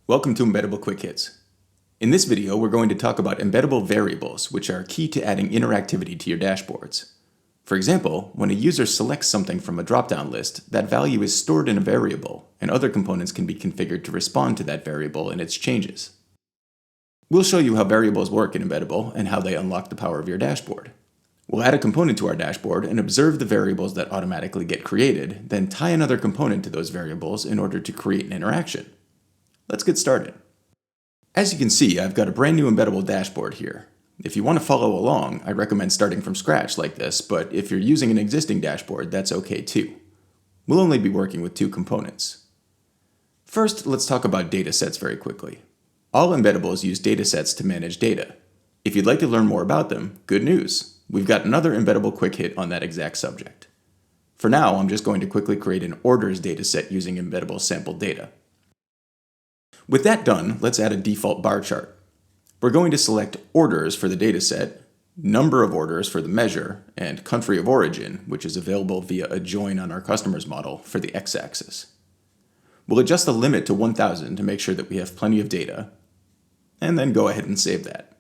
Welcome to Embeddable Quick Hits. In this video, we're going to talk about embeddable variables, which are key to adding interactivity to your dashboards. For example, when a user selects something from a drop-down list, that value is stored in a variable, and other components can be configured to respond to that variable and its changes. We'll show you how variables work in Embeddable and how they unlock the power of your dashboard. We'll add a component to our dashboard and observe the variables that automatically get created, then tie another component to those variables in order to create an interaction. Let's get started. As you can see, I've got a brand new embeddable dashboard here. If you want to follow along, I recommend starting from scratch like this, but if you're using an existing dashboard, that's okay too. We'll only be working with two components. First, let's talk about datasets very quickly. All embeddables use datasets to manage data. If you'd like to learn more about them, good news. We've got another embeddable quick hit on that exact subject. For now, I'm just going to quickly create an orders dataset using embeddable sample data. With that done, let's add a default bar chart. We're going to select orders for the dataset, number of orders for the measure, and country of origin, which is available via a join on our customers model for the x-axis. We'll adjust the limit to 1000 to make sure that we have plenty of data, and then go ahead and save that.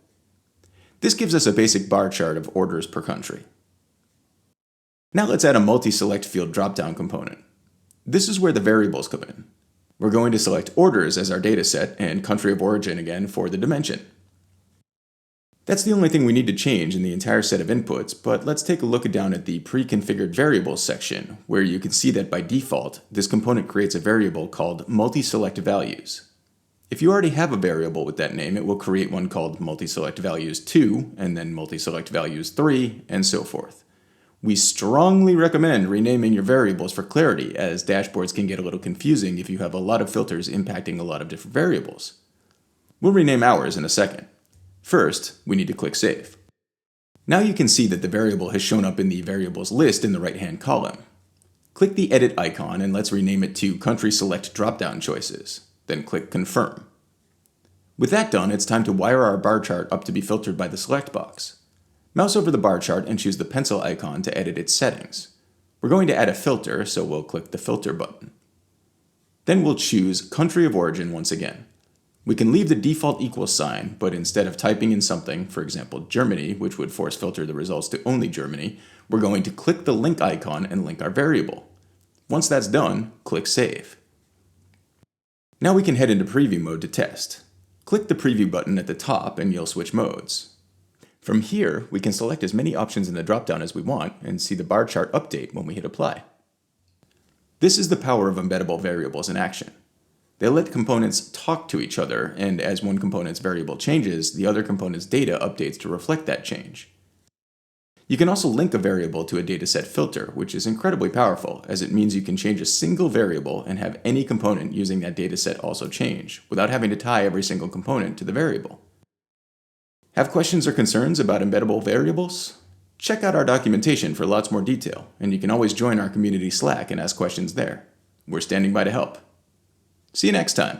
This gives us a basic bar chart of orders per country. Now let's add a multi-select field drop-down component. This is where the variables come in. We're going to select orders as our dataset and country of origin again for the dimension. That's the only thing we need to change in the entire set of inputs, but let's take a look down at the pre-configured variables section, where you can see that by default, this component creates a variable called multi-select values. If you already have a variable with that name, it will create one called multi-select values 2, and then multi-select values 3, and so forth. We strongly recommend renaming your variables for clarity, as dashboards can get a little confusing if you have a lot of filters impacting a lot of different variables. We'll rename ours in a second. First, we need to click Save. Now you can see that the variable has shown up in the variables list in the right-hand column. Click the Edit icon and let's rename it to Country Select drop-down choices. Then click Confirm. With that done, it's time to wire our bar chart up to be filtered by the Select box. Mouse over the bar chart and choose the pencil icon to edit its settings. We're going to add a filter, so we'll click the Filter button. Then we'll choose Country of Origin once again. We can leave the default equal sign, but instead of typing in something, for example Germany, which would force filter the results to only Germany, we're going to click the link icon and link our variable. Once that's done, click Save. Now we can head into preview mode to test. Click the preview button at the top and you'll switch modes. From here, we can select as many options in the dropdown as we want and see the bar chart update when we hit apply. This is the power of embeddable variables in action. They let components talk to each other, and as one component's variable changes, the other component's data updates to reflect that change. You can also link a variable to a dataset filter, which is incredibly powerful, as it means you can change a single variable and have any component using that dataset also change, without having to tie every single component to the variable. Have questions or concerns about embeddable variables? Check out our documentation for lots more detail, and you can always join our community Slack and ask questions there. We're standing by to help. See you next time.